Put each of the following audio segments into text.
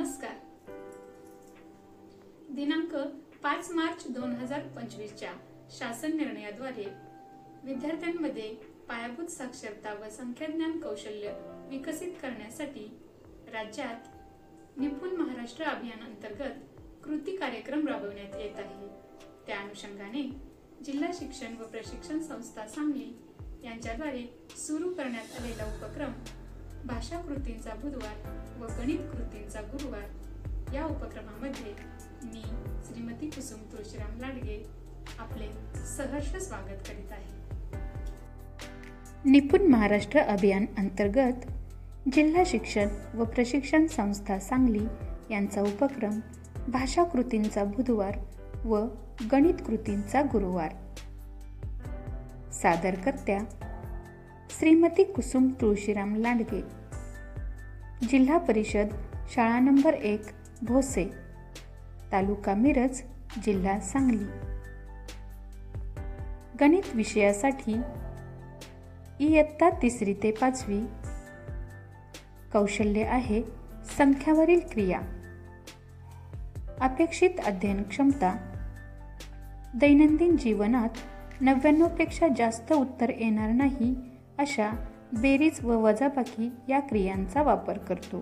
नमस्कार। दिनांक 5 मार्च 2025 च्या शासन निर्णयाद्वारे विद्यार्थ्यांमध्ये पायाभूत साक्षरता व संख्याज्ञान कौशल्य विकसित करण्यासाठी राज्यात निपुण महाराष्ट्र अभियान अंतर्गत कृती कार्यक्रम राबवण्यात येत आहे। त्या अनुषंगाने जिल्हा शिक्षण व प्रशिक्षण संस्था सांगली यांच्याद्वारे सुरू करण्यात आलेला उपक्रम भाषा कृतींचा बुधवार व गणित कृतींचा गुरुवार या उपक्रमामध्ये मी श्रीमती कुसुम तुळशीराम लांडगे आपले सहर्ष स्वागत करीत आहे। निपुण महाराष्ट्र अभियान अंतर्गत जिल्हा शिक्षण व प्रशिक्षण संस्था सांगली यांचा उपक्रम भाषा कृतींचा बुधवार व गणित कृतींचा गुरुवार। सादरकर्त्या श्रीमती कुसुम तुळशीराम लांडगे, जिल्हा परिषद शाळा नंबर 1 भोसे, तालुका मिरज, जिल्हा सांगली। गणित विषयासाठी इयत्ता 3री ते 5वी। कौशल्य आहे संख्यावरील क्रिया। अपेक्षित अध्ययन क्षमता, दैनंदिन जीवनात 99 पेक्षा जास्त उत्तर येणार नाही अशा बेरीज व वजाबाकी या क्रियांचा वापर करतो।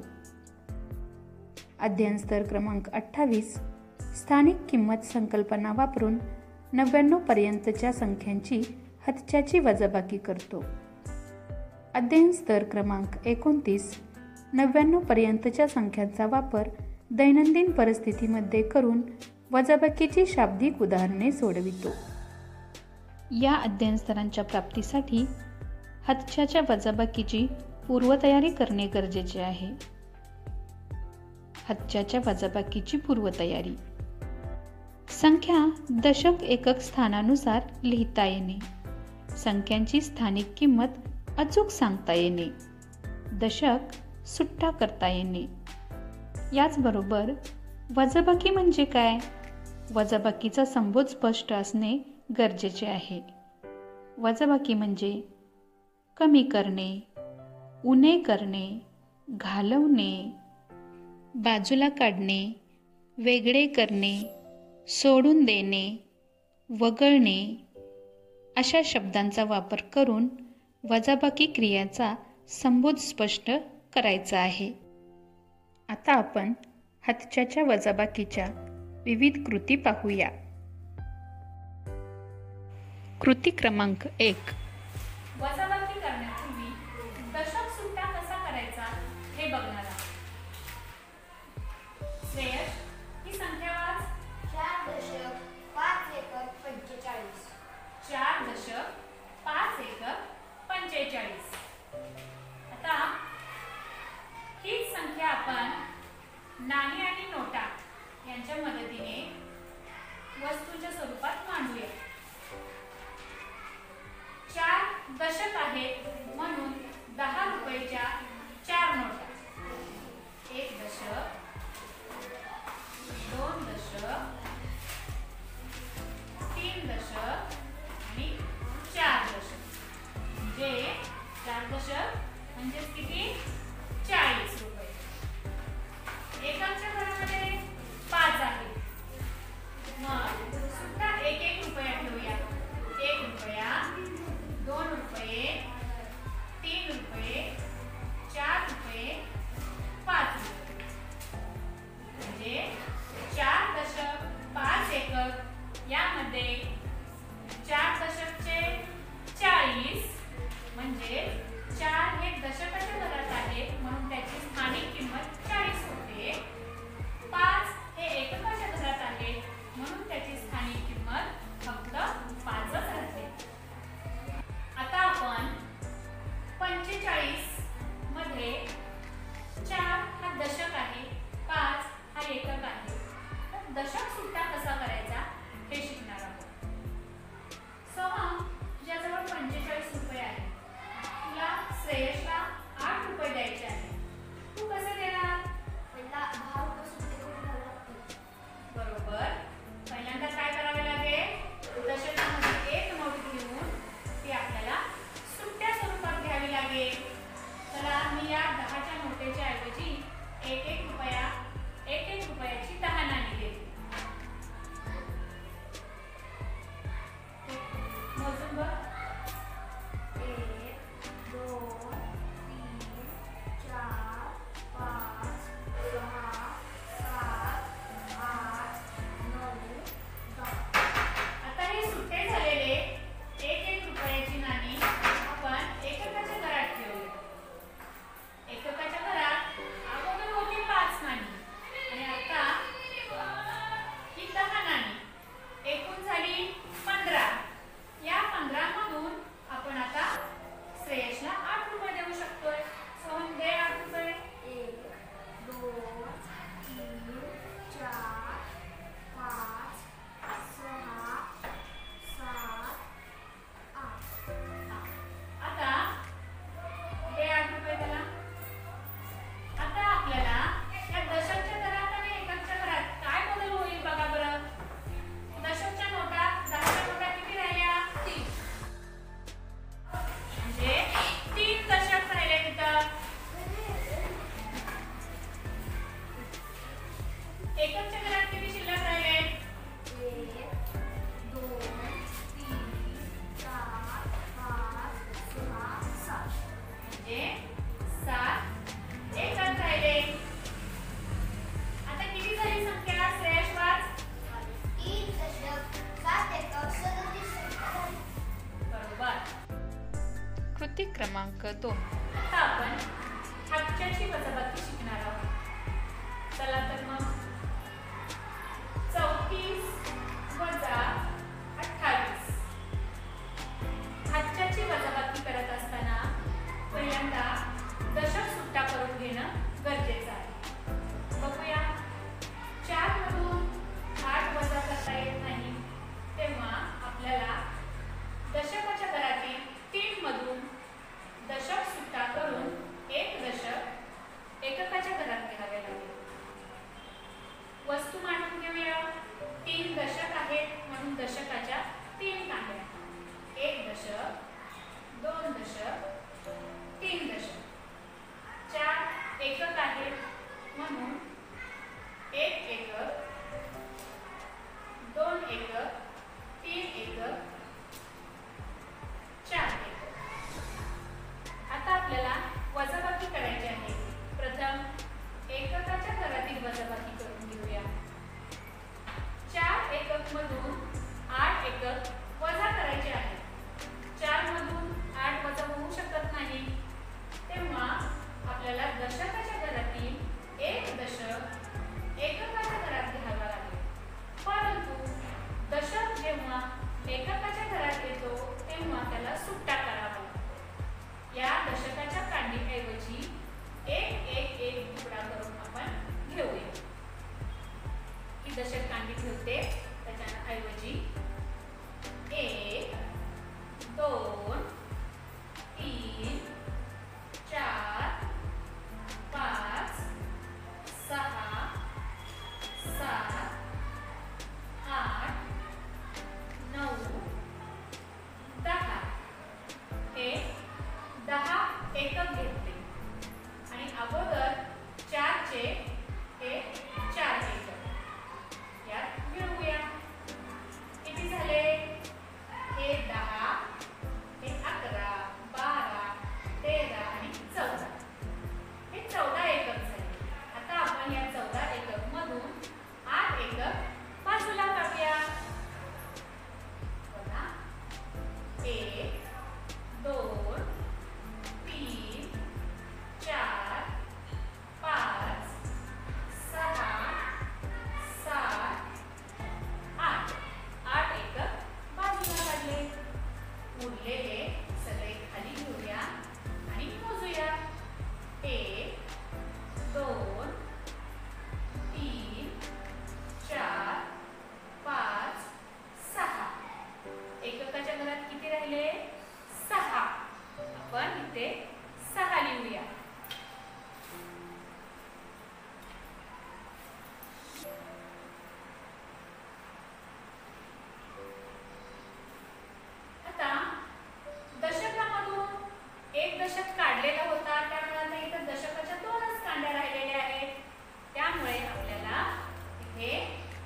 अध्ययन स्तर क्रमांक 28 स्थानिक किंमत संकल्पना वापरून 99 पर्यंतच्या संख्यांची हतच्याची वजाबाकी करतो। अध्ययन स्तर क्रमांक 29 99 पर्यंतच्या संख्यांचा वापर दैनंदिन परिस्थितीमध्ये करून वजाबाकीची शाब्दिक उदाहरणे सोडवितो। या अध्ययन स्तरांच्या प्राप्तीसाठी हतच्याच्या वजाबाकीची पूर्वतयारी करणे गरजेचे आहे। हतच्याच्या वजाबाकीची पूर्वतयारी: संख्या दशक एकक स्थानानुसार लिहिता येणे, संख्यांची स्थानिक किंमत अचूक सांगता येणे, दशक सुट्टा करता येणे। याचबरोबर वजाबाकी म्हणजे काय, वजाबाकीचा संबोध स्पष्ट असणे गरजेचे आहे। वजाबाकी म्हणजे कमी करणे, उणे करणे, घालवणे, बाजूला काढणे, वेगळे करणे, सोडून देणे, वगळणे अशा शब्दांचा वापर करून वजाबाकी क्रियाचा संबोध स्पष्ट करायचा आहे। आता आपण हतच्याच्या वजाबाकीच्या विविध कृती पाहूया। कृती क्रमांक 1, वजाबाकी करण्यापूर्वी दशक सुट्टा कसा करायचा हे बघणार आहोत। श्रेयस, ही संख्या वाच। 4 दशक 5 एकक 45। 4 दशक 5 एकक 45। आता हीच संख्या आपण नाणी आणि नोटा यांच्या मदतीने वस्तूच्या स्वरूपात मांडूया। 4 दशक आहेत म्हणून 10 रुपयाच्या 4 नोटा। 1 दशक, 2 दशक, 3 दशक आणि 4 दशक। म्हणजे 4 दशक म्हणजे किती? 40 रुपये। एकाच्या घरामध्ये 5 आहे, मग सुद्धा 1 रुपया ठेवूया। 1 रुपया, 2 रुपये, 3 रुपये, 4 रुपये, 5 रुपये। म्हणजे 4 दशक 5 एकक यामध्ये 4 दशकचे 40 म्हणजे 4 हे दशकाच्या घरात आहे म्हणून त्याची स्थानिक किंमत 40 होते। 5 हे एककाच्या घरात आहे म्हणून त्याची स्थानिक किंमत फक्त 5च राहते। आता आपण 45 मध्ये 4 हा दशक आहे, 5 हा एकक आहे, तर दशक सुट्टा कसा करायचा हे शिकणार आहोत। सोहम, ज्याजवळ 45 रुपये आहे, तुला श्रेयसला 8 रुपये द्यायचे आहे, तू कसे देणार? मला 10 रुपये सुट्टे करून द्यावे लागतील। बरोबर। पहिल्यांदा काय करावे लागेल? दशकामध्ये एक नोट घेऊन ती आपल्याला सुट्ट्या स्वरूपात घ्यावी लागेल। चला, मी या 10च्या नोटेच्या ऐवजी 1 रुपया 2. आता आपण हातच्याची वजाबाकी शिकणार आहोत. चला तर मग 34 वजा 28. हातच्याची वजाबाकी करत असताना पहिल्यांदा दशक सुट्टा करून घेणं गरजेचं आहे. बघूया, 4 मधून 8 वजा करता येत नाही, तेव्हा आपल्याला दशकाच्या घरातील 3 मधून दशक सुट्टा करून एक दशक एककाच्या घरात घ्यावे लागेल. वस्तू मांडून घेऊया. 3 दशक आहेत म्हणून दशकाच्या 3 कांड्या. 1 दशक, 2 दशक, 3 दशक. 4 एकक आहेत म्हणून 1 एकक, 2 एकक, 3 एकक, 4 एकक. आता आपल्याला वजाबाकी करायची आहे. प्रथम एककाच्या घरातील वजाबाकी करून घेऊया. 4 एकक मधून 8 एकक वजा करायचे आहे. 4 मधून 8 वजा होऊ शकत नाही, तेव्हा आपल्याला दशकाच्या घरातील एक दशक एककाच्या घरात घ्यावा लागेल. परंतु दशक जेव्हा एककाच्या घरात येतो तेव्हा त्याला सुट्टा करावा. या दशकाच्या कांडीऐवजी एक तुकडा करून आपण घेऊया. ही दशक कांडी ठेवते, त्याच्या ऐवजी 1, 2, 3, 4, 5, 6, 7, 8, 9, 10. हे 10 एकक घेतले आणि अगोदर 4 चे हे 4 एकक यात मिळवूया. किती झाले? हे 10, हे 11, 12, 13 आणि 14. हे 14 एकक झाले. आता आपण या 14 एकक मधून 8 एकक बाजूला काढूया. बघा, 1, 2, 3, 4, 5, 6, 7, 8. 8 एकक बाजूला काढले. उरलेले सगळे खाली घेऊया आणि मोजूया. 1, 2, 3, 4, 5, 6. एककाच्या घरात किती राहिले? 6. आपण इथे 6 लिहूया. आता दशकामधून एक दशक काढलेला होता, त्यामुळे आता इथे दशकाच्या 2च कांड्या राहिलेल्या आहेत. त्यामुळे आपल्याला इथे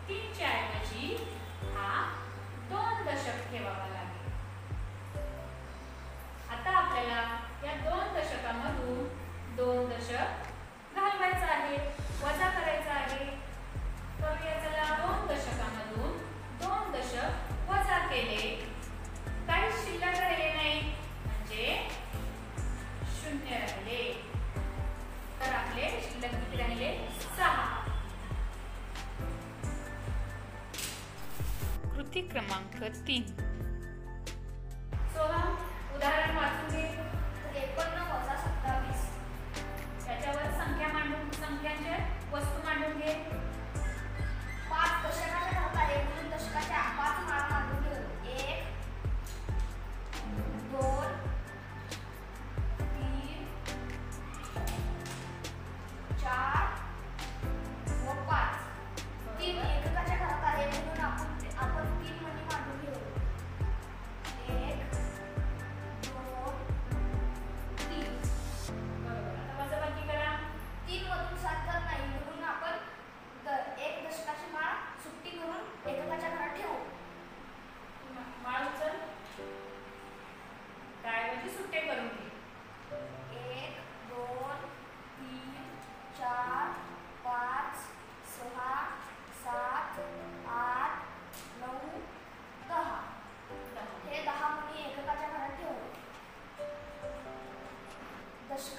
3 च्या ऐवजी हा 2 दशक ठेवावा लागेल. आता आपल्याला या 2 दशकामधून 2 दशक घालवायचं आहे, वजा करायचं आहे. करूया चला. 2 दशकामधून 2 दशक वजा केले, काही शिल्लक राहिले नाही, म्हणजे 0 राहिले. तर आपले शिल्लक किती राहिले? 6. कृती क्रमांक 3. सोहम, उदाहरण वाचून घे. 53 वजा 27. त्याच्यावर संख्या मांडून, संख्यांचे वस्तू मांडून घे. 5 दशकाच्या घरात आले म्हणून दशकाच्या 5 माळा मांडून घेऊ. 1, 2, 3, 4 व 5. 3 एककाच्या घरात आले म्हणून आपण 3 मणी मांडून घेऊ.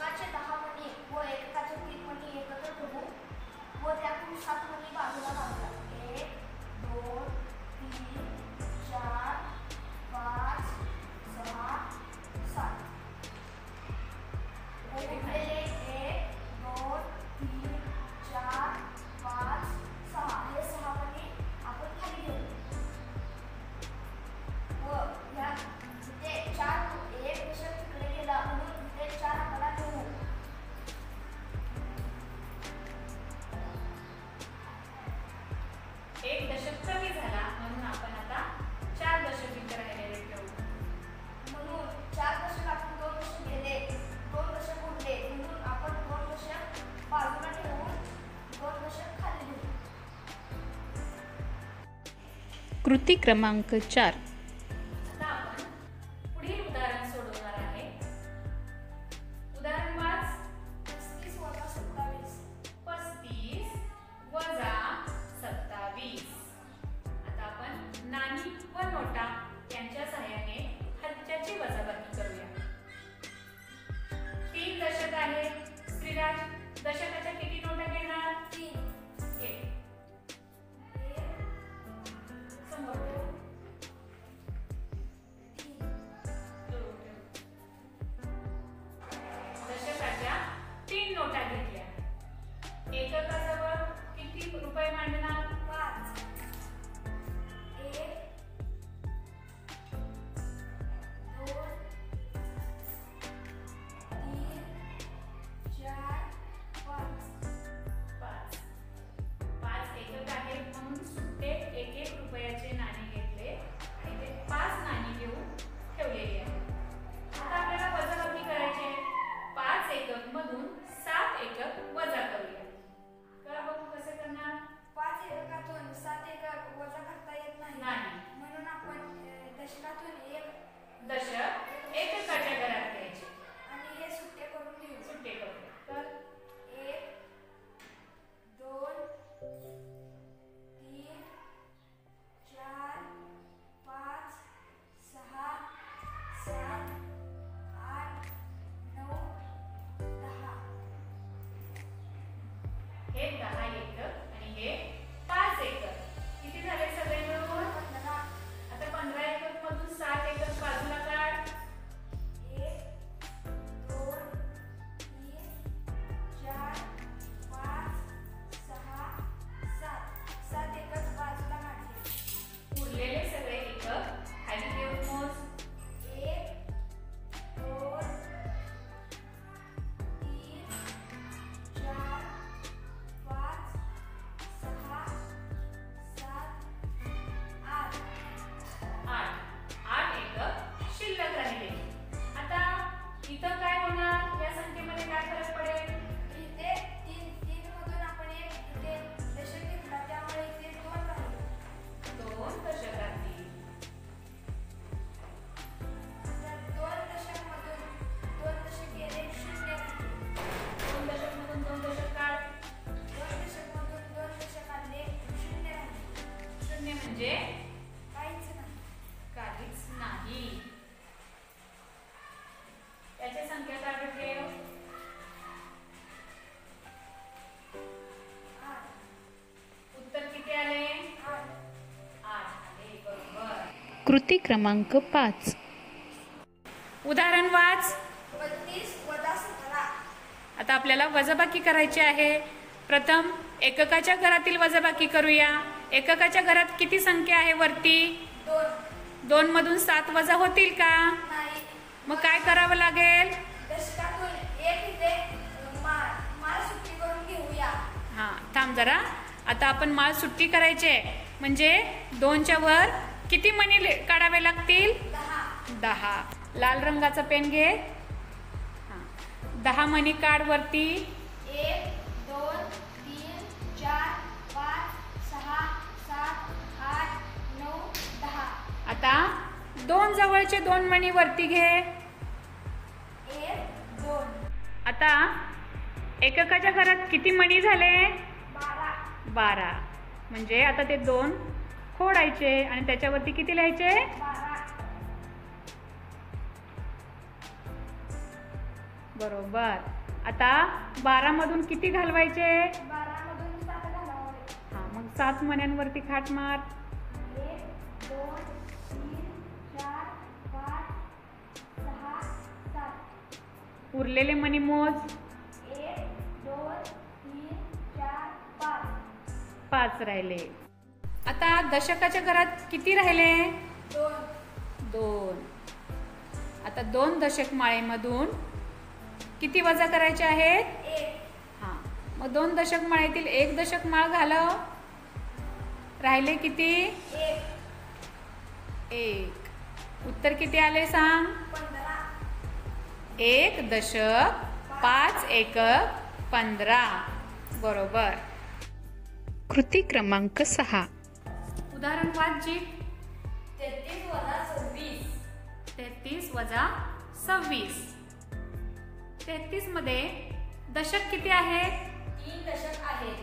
दशकाचे 10 मणी व एककाचे 3 मणी एकत्र ठेवू व त्यातून 7 मणी बाजूला काढूया. 1 2 3 4 5 6 7. उरलेले 1 2 3 4 5 6 हे 6 मणी आपण खाली घेऊ व ह्या इथे 4 एक दशक तिकडे गेला म्हणून इथे 4 आकडा ठेवू. एक दशक कमी झाला म्हणून आपण आता 4 दशक इथे राहिलेले ठेवू. म्हणून 4 दशकातून 2 दशक गेले, 2 दशक उरले म्हणून आपण 2 दशक बाजूला ठेवून 2 दशक खाली घेऊ. कृती क्रमांक 4. आता आपण पुढील उदाहरण सोडवणार आहे. उदाहरण वाच. 35 वजा 27. 35 वजा 27. आता आपण नाणी व नोटा यांच्या सहाय्याने हत्याची वजाबाकी करूया. 3 दशक आहे. श्रीराज, दशकाच्या किती नोटा घेणार? 3 घे. समोर ठेव. दशकाच्या 3 नोटा घेतल्या. एककाजवळ किती रुपये मांडणार? 5 1 2 3 4 5. 5 एकक आहे म्हणून सुट्टे 1-1 रुपयाचे नाणे घेतले आणि ते 5 नाणी घेऊन ठेवलेली आहे. आता आपल्याला वजाबाकी करायची आहे. 5 एकक मधून 7 एकक वजा करूया. करा बघू कसं करणार. 5 एककातून 7 एकक वजा करता येत नाही. नाही. म्हणून आपण दशकातून 1 दशक एककाच्या घरात घ्यायचे. आणि हे सुट्टे करून घेऊ. सुट्टे करूया. तर 1 2 3 4 5 6 7 8 9 10. हे 10 एकक आणि हे 5 एकक. किती झाले सगळे मिळून? 15. आता 15 एकक मधून 7 एकक बाजूला काढ. 1 2 3 4 5 6 7. 7 एकक बाजूला काढले. उरलेले सगळे एकक खाली घेऊन मोज. 1 2 3 4 5 6 7 8. 8 एकक शिल्लक राहिले. आता इथं काय होणार? या संख्येमध्ये काय फरक पडेल? इथे 3 मधून आपण एक इथे दशक घेतला त्यामुळे इथे 2 राहिले. 2 दशकातील. तर 2 दशक मधून 2 दशक गेले 0 राहिले. 2 दशक मधून 2 दशक काढ. 2 दशक मधून 2 दशक आले 0 राहिले. 0 म्हणजे काहीच नाही. काहीच नाही. याची संख्या काढून ठेव. 8 उत्तर किती आले? 8. 8 आले. बरोबर. कृती क्रमांक 5. उदाहरण वाच. 32 वजा 17. आता आपल्याला वजाबाकी करायची आहे. प्रथम एककाच्या घरातील वजाबाकी करूया. एककाच्या घरात किती संख्या आहे वरती? 2 2 मधून 7 वजा होतील का? नाही. मग काय करावं लागेल? दशकातून 1 इथे माळ सुट्टी करून घेऊया. हा, थांब जरा. आता आपण माळ सुट्टी करायचे म्हणजे 2च्या वर किती मणी काढावे लागतील? 10. लाल रंगाचा पेन घे. 10 मणी काढ वरती. 1 2 3 4 5 6 7 8 9 10. आता 2 जवळचे 2 मणी वरती घे. 1 2. आता एककाच्या घरात किती मणी झाले? 12. म्हणजे आता ते 2 खोडायचे आणि त्याच्यावरती किती लिहायचे? 12. बरोबर. आता 12 मधून किती घालवायचे? 12 मधून 7 घालावे. हा, मग 7 मण्यांवरती खाट मार. 1 2 3 4 5 6 7. उरलेले मणी मोज. 1 2 3 4 5. 5 राहिले. आता दशकाच्या घरात किती राहिले? 2. आता 2 दशक माळेमधून किती वजा करायचे आहेत? 1. हा, मग 2 दशक माळेतील 1 दशक माळ घालव. राहिले किती? 1. उत्तर किती आले सांग? 15. 1 दशक 5 एकक 15. बरोबर. कृती क्रमांक 6. उदाहरण वाच जी. 33 वजा 26. 33 वजा 26. 33 मध्ये दशक किती आहेत? 3 दशक आहेत.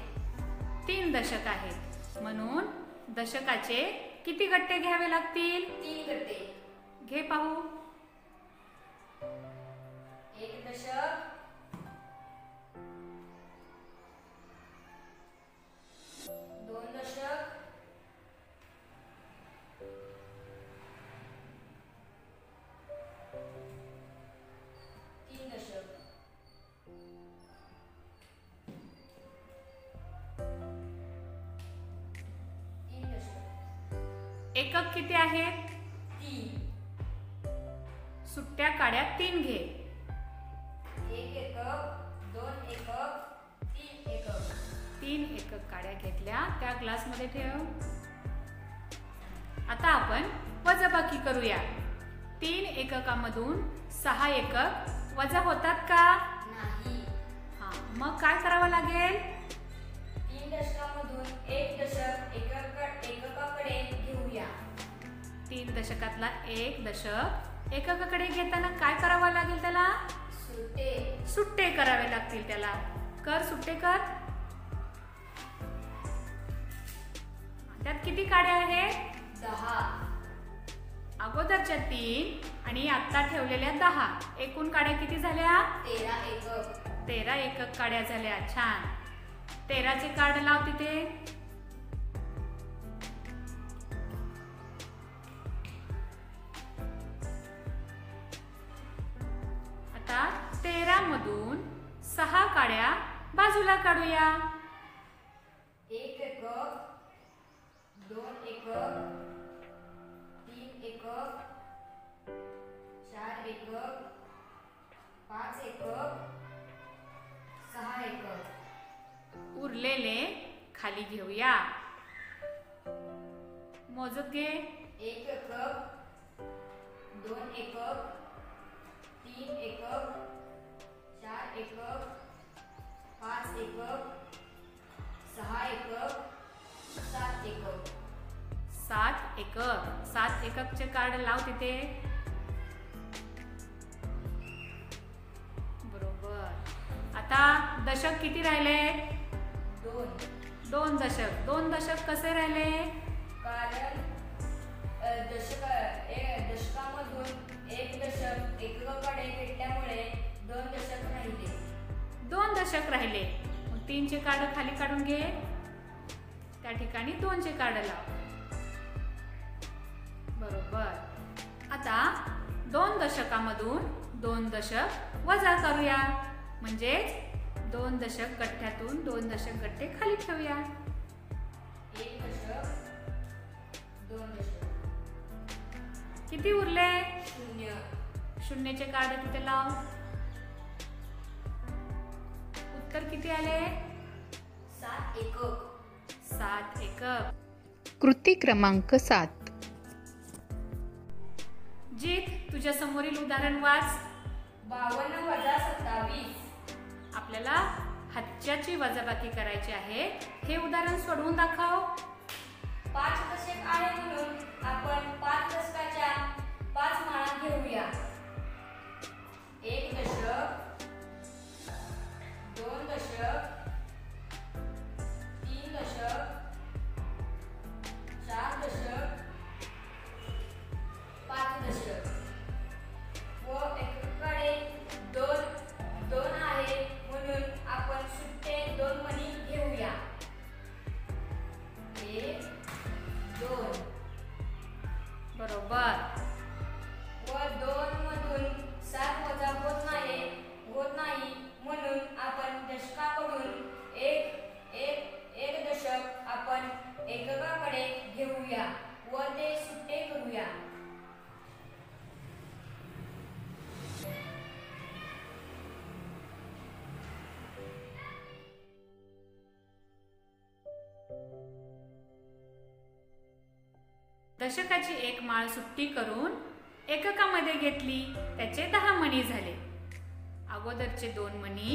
3 दशक आहेत. म्हणून दशकाचे किती गट्टे घ्यावे लागतील? 3 गट्टे. घे पाहू. 1 दशक 2 दशक 3 दशक 3 दशक. एकक किती आहेत? 3. सुट्ट्या काड्या 3 घे. 1 एकक 2 एकक 3 एकक. 3 एकक काड्या घेतल्या, त्या ग्लासमध्ये ठेव. आता आपण वजाबाकी करूया. 3 एककामधून 6 एकक वजा होतात का? नाही. हा, मग काय करावं लागेल? 3 दशकामधून 1 दशक एककाकडे घेऊया. 3 दशकातला 1 दशक एककाकडे घेताना काय करावं लागेल? त्याला सुट्टे करावे लागतील. त्याला कर, सुट्टे कर. त्यात किती काड्या आहेत? 10. अगोदरच्या 3 आणि आता ठेवलेल्या 10. एकूण काड्या किती झाल्या? 13 एकक. 13 एकक काड्या झाल्या. छान. 13चे कार्ड लाव तिथे. आता 13 मधून 6 काड्या बाजूला काढूया. 1 एकक 2 एकक 3 एकक 4 एकक 5 एकक 6 एकक. उरलेले खाली घेऊया. मोजत घे. 1 एकक 2 एकक 3 एकक 4 एकक 5 एकक 6 एकक 7 एकक. 7 एकक. 7 एककचे कार्ड लाव तिथे. बरोबर. आता दशक किती राहिले? 2 दशक. 2 दशक कसे राहिले? कारण दशकामधून 1 दशक एककाकडे घेतल्यामुळे 2 दशक राहिले. 2 दशक राहिले. मग 3चे कार्ड खाली काढून घे. त्या ठिकाणी 2चे कार्ड लाव. बरोबर. आता 2 दशकामधून 2 दशक वजा करूया. म्हणजेच 2 दशक गठ्ठ्यातून 2 दशक गठ्ठे खाली ठेवूया. 1 दशक 2 दशक. किती उरले? 0. शून्यचे कार्ड तिथे लाव. उत्तर किती आले? 7 एकक. 7 एकक. कृती क्रमांक 7. जीत, तुझ्या समोरील उदाहरण वाच. 52 वजा 27. आपल्याला हातच्याची वजाबाकी करायची आहे. हे उदाहरण सोडवून दाखव. 5 दशक आहे म्हणून आपण 5 दशकाच्या 5 माळा घेऊया. 1 दशक 2 दशक 3 दशक 4 दशक 5 दशक व एकाकडे 2 दशकाची एक माळ सुट्टी करून एककामध्ये घेतली, त्याचे 10 मणी झाले. अगोदरचे 2 मणी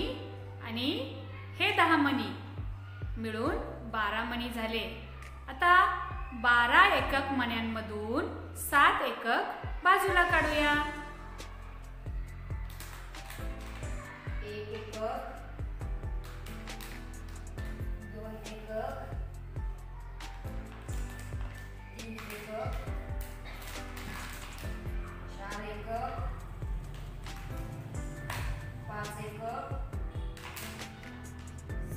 आणि हे 10 मणी मिळून 12 मणी झाले. आता 12 एकक मण्यांमधून 7 एकक बाजूला काढूया. 1 एकक, 2 एकक, 3 एकक, 4 एकक, 5 एकक,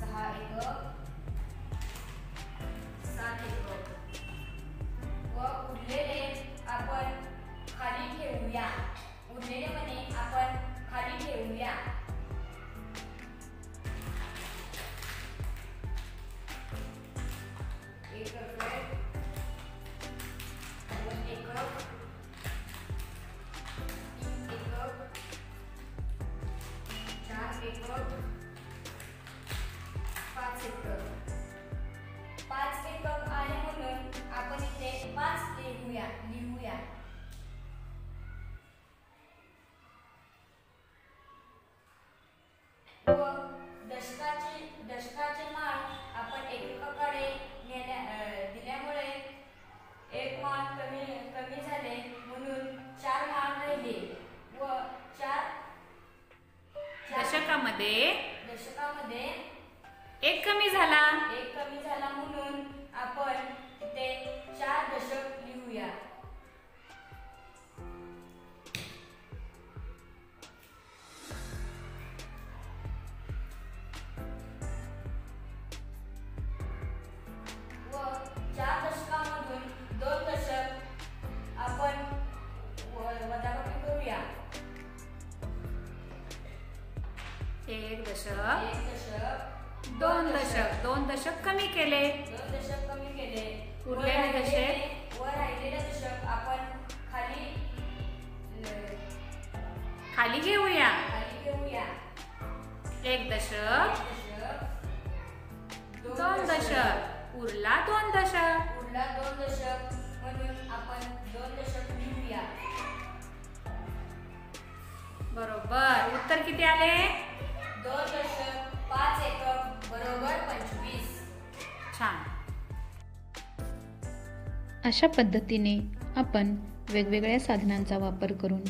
6 एकक, 7 एकक व उरलेले आपण खाली ठेवूया. उरलेले मणी आपण खाली ठेवूया. एक एकक, 2 एकक, 3 एकक, 4 एकक, 5 एकक. 5 एकक आहे म्हणून आपण इथे 5 लिहूया. व दशकाचे माळ आपण एककाकडे दिल्यामुळे एक माळ कमी झाले म्हणून 4 माळ राहिले व 4 दशकामध्ये एक कमी झाला म्हणून आपण इथे 4 दशक लिहूया. व 4 दशकामधून 2 दशक आपण वजाबाकी करूया. 1 दशक, 2 दशक, 2 दशक कमी केले. उरलेले दशक व राहिलेले दशक आपण खाली घेऊया. 1 दशक, 2 दशक, उरला 2 दशक. म्हणून आपण 2 दशक लिहूया. बरोबर. उत्तर किती आले? 2 दशक 5 एकक बरोबर 25. छान. अशा पद्धतीने आपण वेगवेगळ्या साधनांचा वापर करून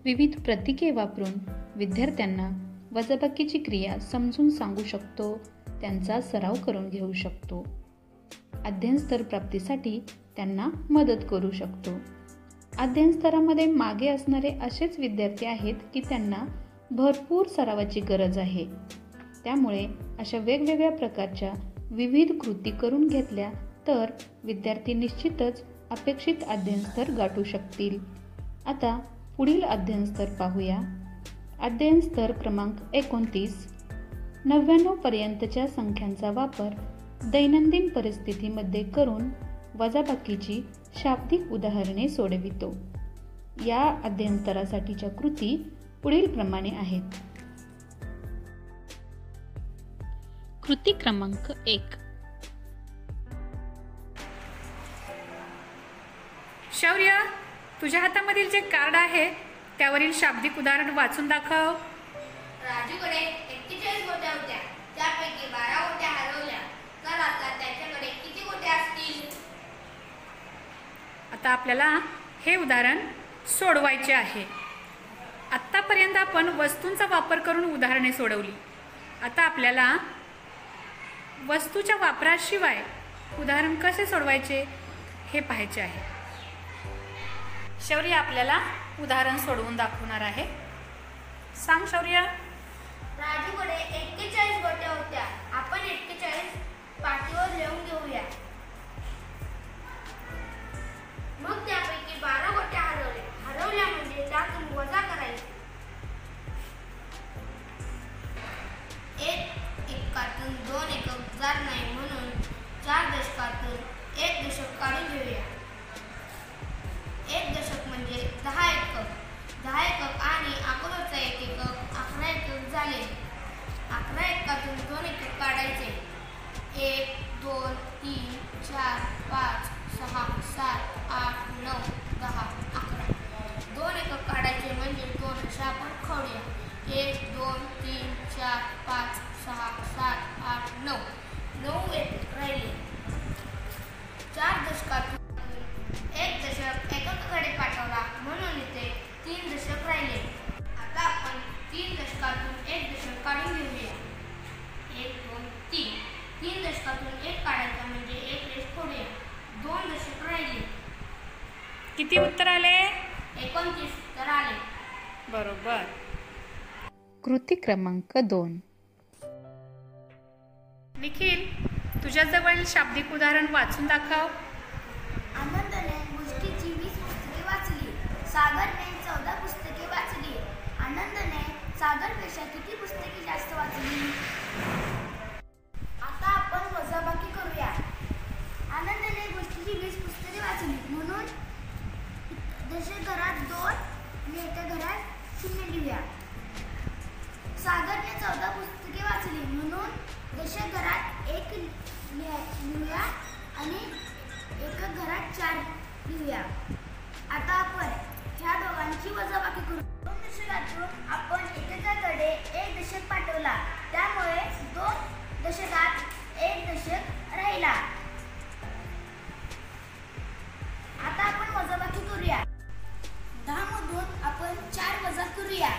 विविध प्रतीके वापरून विद्यार्थ्यांना वजाबाकीची क्रिया समजून सांगू शकतो, त्यांचा सराव करून घेऊ शकतो. अध्ययन स्तर प्राप्तीसाठी त्यांना मदत करू शकतो. अध्ययन स्तरामध्ये मागे असणारे असेच विद्यार्थी आहेत की त्यांना भरपूर सरावाची गरज आहे. त्यामुळे अशा वेगवेगळ्या प्रकारच्या विविध कृती करून घेतल्या तर विद्यार्थी निश्चितच अपेक्षित अध्ययन स्तर गाठू शकतील. आता पुढील अध्ययन स्तर पाहूया. अध्ययन स्तर क्रमांक 29. 99 पर्यंतच्या संख्यांचा वापर दैनंदिन परिस्थितीमध्ये करून वजाबाकीची शाब्दिक उदाहरणे सोडवितो. या अध्ययन स्तरासाठीच्या कृती पुढील प्रमाणे आहेत. कृती क्रमांक 1. शौर्य, तुझ्या हातामधील जे कार्ड आहे त्यावरील शाब्दिक उदाहरण वाचून दाखव. राजूकडे 41 गोट्या होत्या, त्यापैकी 12 गोट्या हरवल्या, तर आता त्याच्याकडे किती गोट्या असतील? आता आपल्याला हे उदाहरण सोडवायचे आहे. आत्तापर्यंत आपण वस्तूंचा वापर करून उदाहरणे सोडवली. आता आपल्याला वस्तूच्या वापराशिवाय उदाहरण कसे सोडवायचे हे पाहायचे आहे. शौर्य आपल्याला उदाहरण सोडवून दाखवणार आहे. सांग शौर्य. राजूकडे 41 गोट्या होत्या. आपण 41 पाटीवर लिहून घेऊया. मग त्यापैकी 12 गोट्या हरवल्या म्हणजे त्यातून वजा करायचे. 1 एककातून 2 एकक जात नाही म्हणून 4 दशकातून 1 दशक काढून घेऊया. 1 दशक म्हणजे 10 एकक. 10 एकक आणि अगोदरचा 1 एकक 11 एकक झाले. 11 एककातून 2 एकक काढायचे. 1, 2, 3, 4, 5, 6, 7, 8 9 10 11. 2 एकक काढायचे म्हणजे 2 रेषा आपण खवूया. 1 2 3 4 5 6 7 8 9. 9 एकक राहिले. 4 दशकातून एक दशक एककाकडे पाठवला म्हणून इथे 3 दशक राहिले. आता आपण 3 दशकातून एक दशक काढून घेऊया. 1 2 3. 3 दशकातून एक काढायचा म्हणजे एक रेष फोडूया. 2 दशक राहिले. किती उत्तर आले? 29 उत्तर आले. बरोबर. कृती क्रमांक 2. निखिल, तुझ्याजवळ शाब्दिक उदाहरण वाचून दाखव. आनंदने गोष्टीची 20 पुस्तके वाचली. सागरने 14 पुस्तके वाचली. आनंदने सागरपेक्षा किती पुस्तके जास्त वाचली? आता आपण वजाबाकी करूया. आनंदने गोष्टीची 20 पुस्तके वाचली म्हणून दशक घरात 2 आणि एका घरात 0 लिहूया. सागरने 14 पुस्तके वाचली म्हणून दशक घरात 1 लिहूया आणि एका घरात 4 लिहूया. आता आपण ह्या दोघांची वजाबाकी करू. 2 दशकातून आपण एकेकाकडे 1 दशक पाठवला त्यामुळे 2 दशकात 1 दशक राहिला. आता आपण वजाबाकी करूया. 10 मधून आपण 4 वजा करूया.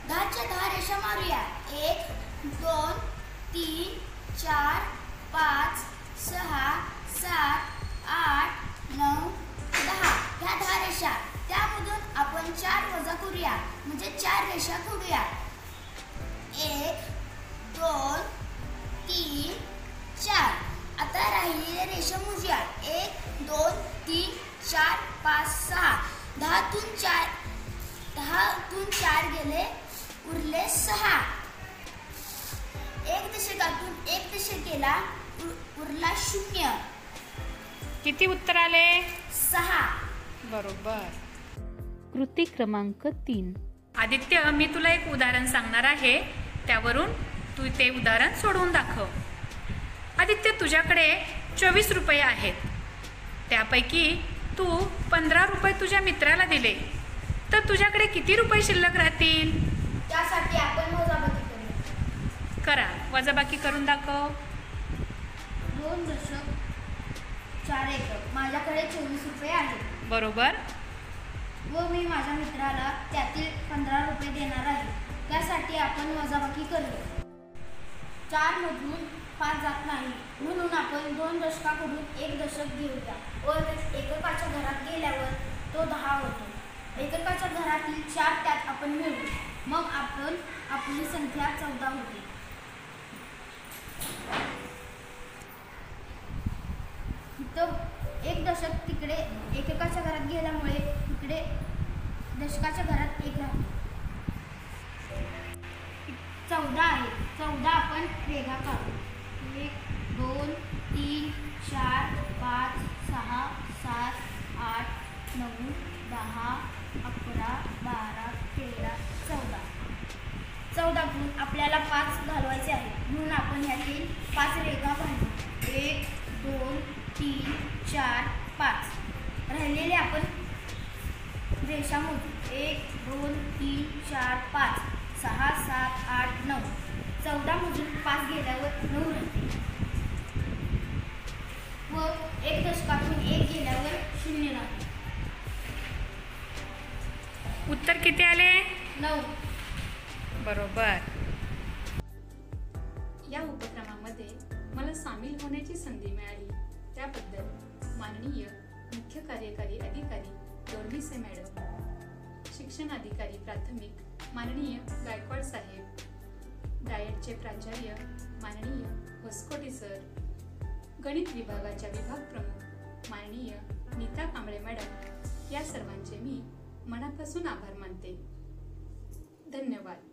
10 च्या 10 रेषा मारूया. 1 2 3 4 5 6 7 8 9 10. ह्या 10 रेषा त्यामधून आपण 4 वजा करूया म्हणजे 4 रेषा खोडूया. 1 2 3 4. आता राहिलेल्या रेषा मोजूया. 1 2 3 4 5 6. 10 तून 4 गेले उरले 6. 1 दशकातून 1 दशक गेला उरला 0. किती उत्तर आले? 6. बरोबर. कृती क्रमांक 3. आदित्य, मी तुला एक उदाहरण सांगणार आहे, त्यावरून तू ते उदाहरण सोडवून दाखव. आदित्य, तुझ्याकडे 24 रुपये आहेत. त्यापैकी तू 15 रुपये तुझ्या मित्राला दिले, तर तुझ्याकडे किती रुपये शिल्लक राहतील? त्यासाठी आपण वजाबाकी करूया. करा, वजाबाकी करून दाखव. 2 दशक 4 एकक. माझ्याकडे 24 रुपये आहेत. बरोबर. व मी माझ्या मित्राला त्यातील 15 रुपये देणार आहे. त्यासाठी आपण वजाबाकी करूया. 4 मधून 5 जात नाही म्हणून आपण 2 दशकाकडून 1 दशक घेऊया व एककाच्या घरात गेल्यावर तो 10 होतो. एककाच्या घरातील 4 त्यात आपण मिळवू. मग आपण आपली संख्या 14 होते. इथं 1 दशक तिकडे एककाच्या घरात गेल्यामुळे तिकडे दशकाच्या घरात 1 राहते. 14 आहे. 14 आपण रेघा काढू. 1 2 3 4 5 6 7 8 9 10 11 12 13 14. 14 गुण आपल्याला 5 घालवायचे आहे म्हणून आपण यातील 5 रेघा काढू. 1 2 3 4 5. राहिलेले आपण रेषा मोजू. 1 2 3 4 5 6 7 8 9. 14 मधून 5 गेल्यावर 9 राहते व 1 दशकातून 1 गेल्यावर 0 राहते. उत्तर किती आले? 9. बरोबर. या उपक्रमामध्ये मला सामील होण्याची संधी मिळाली त्याबद्दल माननीय मुख्य कार्यकारी अधिकारी दोर्मिसे मॅडम, शिक्षण अधिकारी प्राथमिक माननीय गायकवाड साहेब, डाएटचे प्राचार्य माननीय होसकोटे सर, गणित विभागाच्या विभाग प्रमुख माननीय नीता कांबळे मॅडम, या सर्वांचे मी मनापासून आभार मानते. धन्यवाद.